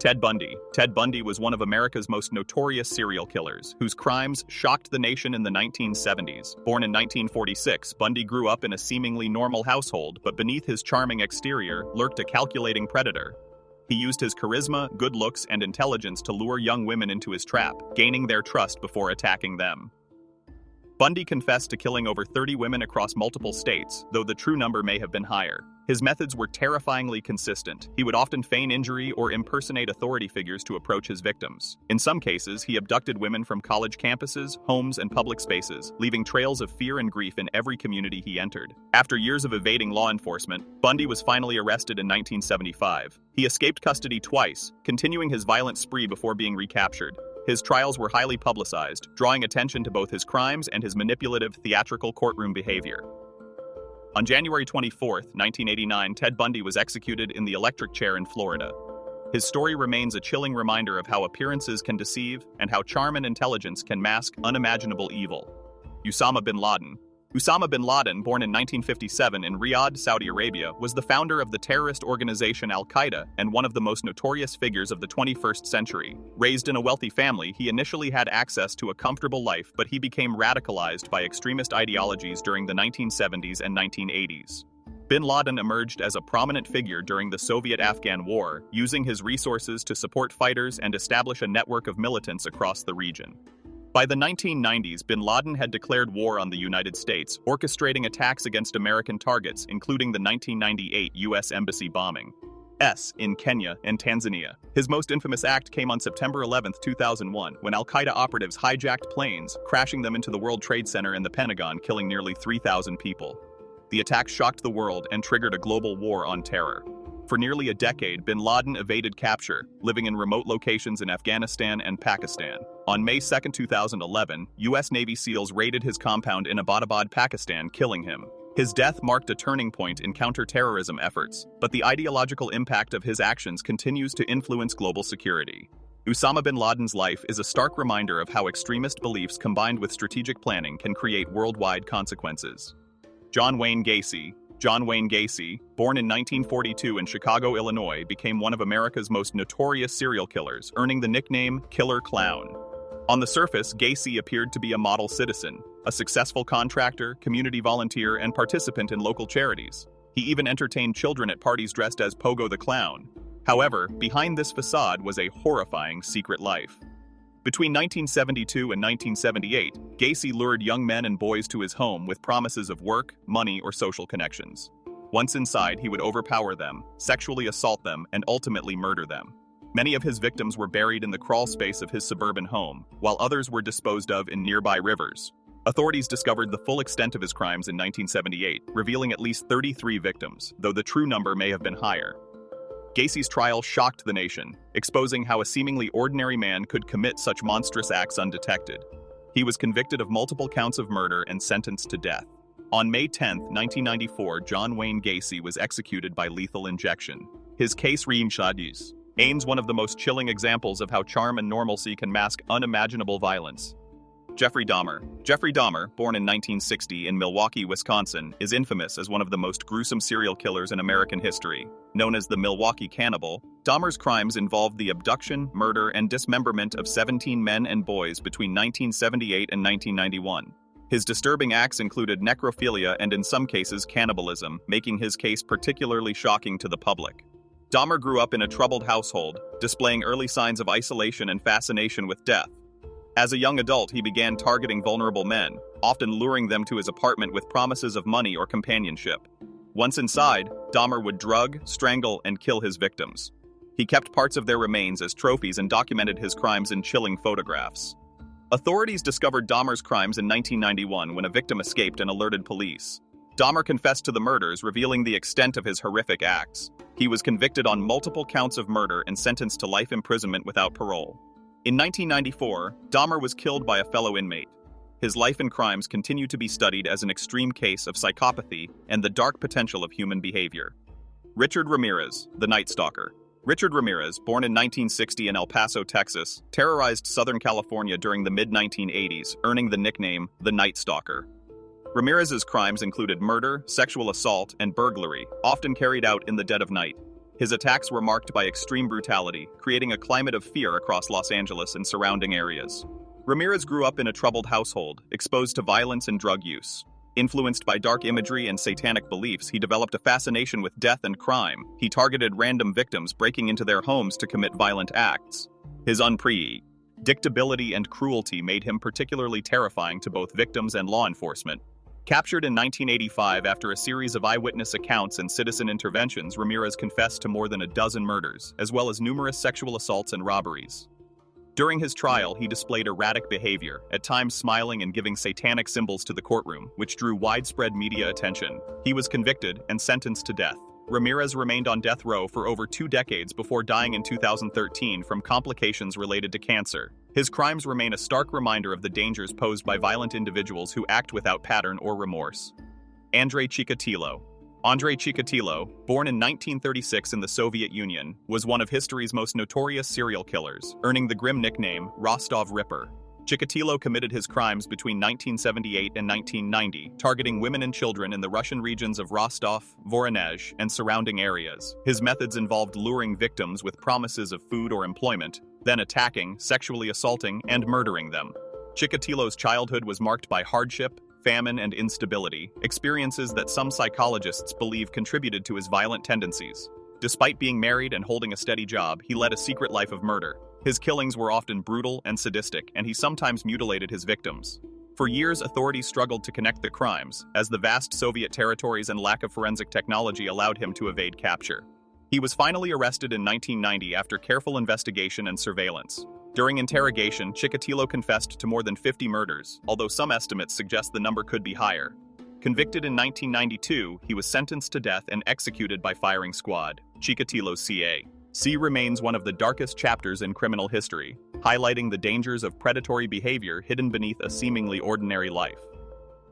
Ted Bundy. Ted Bundy was one of America's most notorious serial killers, whose crimes shocked the nation in the 1970s. Born in 1946, Bundy grew up in a seemingly normal household, but beneath his charming exterior lurked a calculating predator. He used his charisma, good looks, and intelligence to lure young women into his trap, gaining their trust before attacking them. Bundy confessed to killing over 30 women across multiple states, though the true number may have been higher. His methods were terrifyingly consistent. He would often feign injury or impersonate authority figures to approach his victims. In some cases, he abducted women from college campuses, homes, and public spaces, leaving trails of fear and grief in every community he entered. After years of evading law enforcement, Bundy was finally arrested in 1975. He escaped custody twice, continuing his violent spree before being recaptured. His trials were highly publicized, drawing attention to both his crimes and his manipulative, theatrical courtroom behavior. On January 24, 1989, Ted Bundy was executed in the electric chair in Florida. His story remains a chilling reminder of how appearances can deceive and how charm and intelligence can mask unimaginable evil. Usama bin Laden. Usama bin Laden, born in 1957 in Riyadh, Saudi Arabia, was the founder of the terrorist organization Al-Qaeda and one of the most notorious figures of the 21st century. Raised in a wealthy family, he initially had access to a comfortable life, but he became radicalized by extremist ideologies during the 1970s and 1980s. Bin Laden emerged as a prominent figure during the Soviet-Afghan War, using his resources to support fighters and establish a network of militants across the region. By the 1990s, bin Laden had declared war on the United States, orchestrating attacks against American targets, including the 1998 U.S. Embassy bombing in Kenya and Tanzania. His most infamous act came on September 11, 2001, when Al-Qaeda operatives hijacked planes, crashing them into the World Trade Center and the Pentagon, killing nearly 3,000 people. The attack shocked the world and triggered a global war on terror. For nearly a decade, bin Laden evaded capture, living in remote locations in Afghanistan and Pakistan. On May 2, 2011, U.S. Navy SEALs raided his compound in Abbottabad, Pakistan, killing him. His death marked a turning point in counter-terrorism efforts, but the ideological impact of his actions continues to influence global security. Usama bin Laden's life is a stark reminder of how extremist beliefs combined with strategic planning can create worldwide consequences. John Wayne Gacy. John Wayne Gacy, born in 1942 in Chicago, Illinois, became one of America's most notorious serial killers, earning the nickname Killer Clown. On the surface, Gacy appeared to be a model citizen, a successful contractor, community volunteer, and participant in local charities. He even entertained children at parties dressed as Pogo the Clown. However, behind this facade was a horrifying secret life. Between 1972 and 1978, Gacy lured young men and boys to his home with promises of work, money, or social connections. Once inside, he would overpower them, sexually assault them, and ultimately murder them. Many of his victims were buried in the crawl space of his suburban home, while others were disposed of in nearby rivers. Authorities discovered the full extent of his crimes in 1978, revealing at least 33 victims, though the true number may have been higher. Gacy's trial shocked the nation, exposing how a seemingly ordinary man could commit such monstrous acts undetected. He was convicted of multiple counts of murder and sentenced to death. On May 10, 1994, John Wayne Gacy was executed by lethal injection. His case reintroduces one of the most chilling examples of how charm and normalcy can mask unimaginable violence. Jeffrey Dahmer. Jeffrey Dahmer, born in 1960 in Milwaukee, Wisconsin, is infamous as one of the most gruesome serial killers in American history. Known as the Milwaukee Cannibal, Dahmer's crimes involved the abduction, murder, and dismemberment of 17 men and boys between 1978 and 1991. His disturbing acts included necrophilia and in some cases cannibalism, making his case particularly shocking to the public. Dahmer grew up in a troubled household, displaying early signs of isolation and fascination with death. As a young adult, he began targeting vulnerable men, often luring them to his apartment with promises of money or companionship. Once inside, Dahmer would drug, strangle, and kill his victims. He kept parts of their remains as trophies and documented his crimes in chilling photographs. Authorities discovered Dahmer's crimes in 1991 when a victim escaped and alerted police. Dahmer confessed to the murders, revealing the extent of his horrific acts. He was convicted on multiple counts of murder and sentenced to life imprisonment without parole. In 1994, Dahmer was killed by a fellow inmate. His life and crimes continue to be studied as an extreme case of psychopathy and the dark potential of human behavior. Richard Ramirez, the Night Stalker. Richard Ramirez, born in 1960 in El Paso, Texas, terrorized Southern California during the mid-1980s, earning the nickname the Night Stalker. Ramirez's crimes included murder, sexual assault, and burglary, often carried out in the dead of night. His attacks were marked by extreme brutality, creating a climate of fear across Los Angeles and surrounding areas. Ramirez grew up in a troubled household, exposed to violence and drug use. Influenced by dark imagery and satanic beliefs, he developed a fascination with death and crime. He targeted random victims, breaking into their homes to commit violent acts. His unpredictability and cruelty made him particularly terrifying to both victims and law enforcement. Captured in 1985 after a series of eyewitness accounts and citizen interventions, Ramirez confessed to more than a dozen murders, as well as numerous sexual assaults and robberies. During his trial, he displayed erratic behavior, at times smiling and giving satanic symbols to the courtroom, which drew widespread media attention. He was convicted and sentenced to death. Ramirez remained on death row for over 2 decades before dying in 2013 from complications related to cancer. His crimes remain a stark reminder of the dangers posed by violent individuals who act without pattern or remorse. Andrei Chikatilo. Andrei Chikatilo, born in 1936 in the Soviet Union, was one of history's most notorious serial killers, earning the grim nickname Rostov Ripper. Chikatilo committed his crimes between 1978 and 1990, targeting women and children in the Russian regions of Rostov, Voronezh, and surrounding areas. His methods involved luring victims with promises of food or employment, then attacking, sexually assaulting, and murdering them. Chikatilo's childhood was marked by hardship, famine, and instability, experiences that some psychologists believe contributed to his violent tendencies. Despite being married and holding a steady job, he led a secret life of murder. His killings were often brutal and sadistic, and he sometimes mutilated his victims. For years, authorities struggled to connect the crimes, as the vast Soviet territories and lack of forensic technology allowed him to evade capture. He was finally arrested in 1990 after careful investigation and surveillance. During interrogation, Chikatilo confessed to more than 50 murders, although some estimates suggest the number could be higher. Convicted in 1992, he was sentenced to death and executed by firing squad. Chikatilo's C remains one of the darkest chapters in criminal history, highlighting the dangers of predatory behavior hidden beneath a seemingly ordinary life.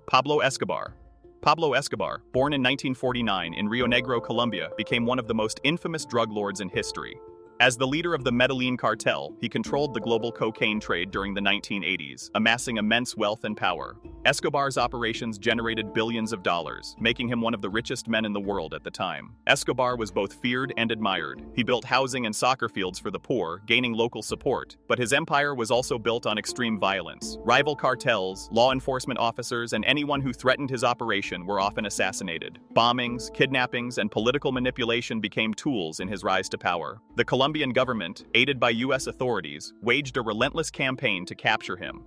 Pablo Escobar. Pablo Escobar, born in 1949 in Rio Negro, Colombia, became one of the most infamous drug lords in history. As the leader of the Medellin cartel, he controlled the global cocaine trade during the 1980s, amassing immense wealth and power. Escobar's operations generated billions of dollars, making him one of the richest men in the world at the time. Escobar was both feared and admired. He built housing and soccer fields for the poor, gaining local support. But his empire was also built on extreme violence. Rival cartels, law enforcement officers, and anyone who threatened his operation were often assassinated. Bombings, kidnappings, and political manipulation became tools in his rise to power. The Colombian government, aided by U.S. authorities, waged a relentless campaign to capture him.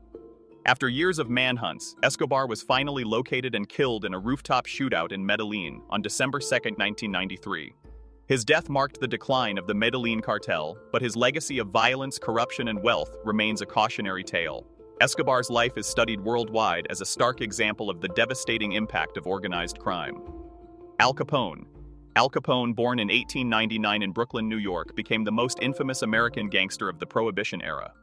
After years of manhunts, Escobar was finally located and killed in a rooftop shootout in Medellin on December 2, 1993. His death marked the decline of the Medellin cartel, but his legacy of violence, corruption, and wealth remains a cautionary tale. Escobar's life is studied worldwide as a stark example of the devastating impact of organized crime. Al Capone. Al Capone, born in 1899 in Brooklyn, New York, became the most infamous American gangster of the Prohibition era.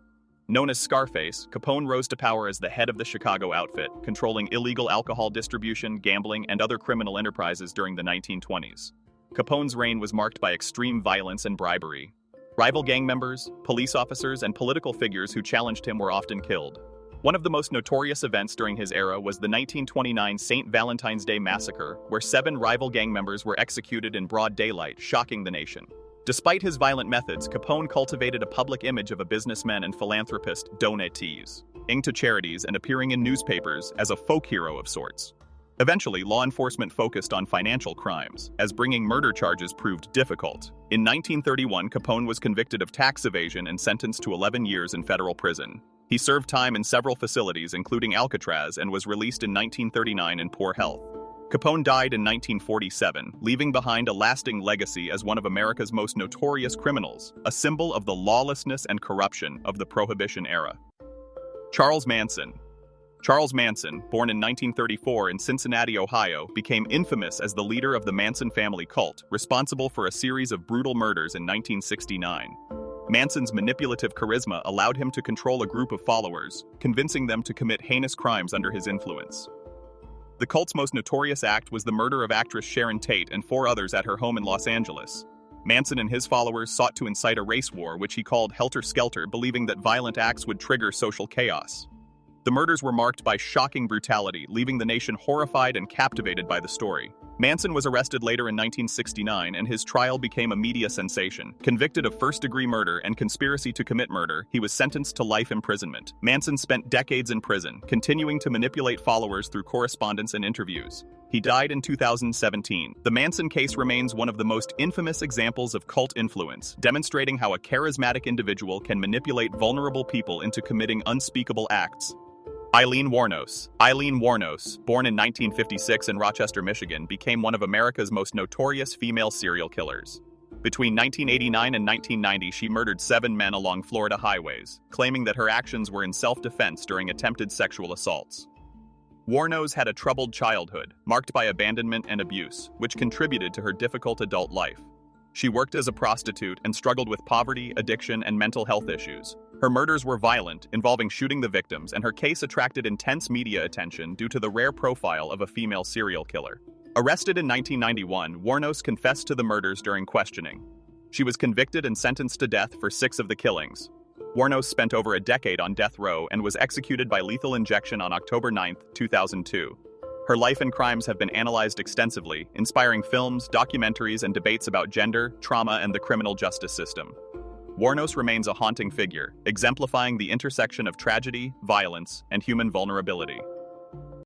Known as Scarface, Capone rose to power as the head of the Chicago outfit, controlling illegal alcohol distribution, gambling, and other criminal enterprises during the 1920s. Capone's reign was marked by extreme violence and bribery. Rival gang members, police officers, and political figures who challenged him were often killed. One of the most notorious events during his era was the 1929 St. Valentine's Day Massacre, where 7 rival gang members were executed in broad daylight, shocking the nation. Despite his violent methods, Capone cultivated a public image of a businessman and philanthropist, donating to charities and appearing in newspapers as a folk hero of sorts. Eventually, law enforcement focused on financial crimes, as bringing murder charges proved difficult. In 1931, Capone was convicted of tax evasion and sentenced to 11 years in federal prison. He served time in several facilities, including Alcatraz, and was released in 1939 in poor health. Capone died in 1947, leaving behind a lasting legacy as one of America's most notorious criminals, a symbol of the lawlessness and corruption of the Prohibition era. Charles Manson. Charles Manson, born in 1934 in Cincinnati, Ohio, became infamous as the leader of the Manson family cult, responsible for a series of brutal murders in 1969. Manson's manipulative charisma allowed him to control a group of followers, convincing them to commit heinous crimes under his influence. The cult's most notorious act was the murder of actress Sharon Tate and 4 others at her home in Los Angeles. Manson and his followers sought to incite a race war, which he called helter-skelter, believing that violent acts would trigger social chaos. The murders were marked by shocking brutality, leaving the nation horrified and captivated by the story. Manson was arrested later in 1969, and his trial became a media sensation. Convicted of first-degree murder and conspiracy to commit murder, he was sentenced to life imprisonment. Manson spent decades in prison, continuing to manipulate followers through correspondence and interviews. He died in 2017. The Manson case remains one of the most infamous examples of cult influence, demonstrating how a charismatic individual can manipulate vulnerable people into committing unspeakable acts. Aileen Wuornos. Aileen Wuornos, born in 1956 in Rochester, Michigan, became one of America's most notorious female serial killers. Between 1989 and 1990, she murdered 7 men along Florida highways, claiming that her actions were in self-defense during attempted sexual assaults. Wuornos had a troubled childhood, marked by abandonment and abuse, which contributed to her difficult adult life. She worked as a prostitute and struggled with poverty, addiction, and mental health issues. Her murders were violent, involving shooting the victims, and her case attracted intense media attention due to the rare profile of a female serial killer. Arrested in 1991, Wuornos confessed to the murders during questioning. She was convicted and sentenced to death for 6 of the killings. Wuornos spent over a decade on death row and was executed by lethal injection on October 9, 2002. Her life and crimes have been analyzed extensively, inspiring films, documentaries, and debates about gender, trauma, and the criminal justice system. Wuornos remains a haunting figure, exemplifying the intersection of tragedy, violence, and human vulnerability.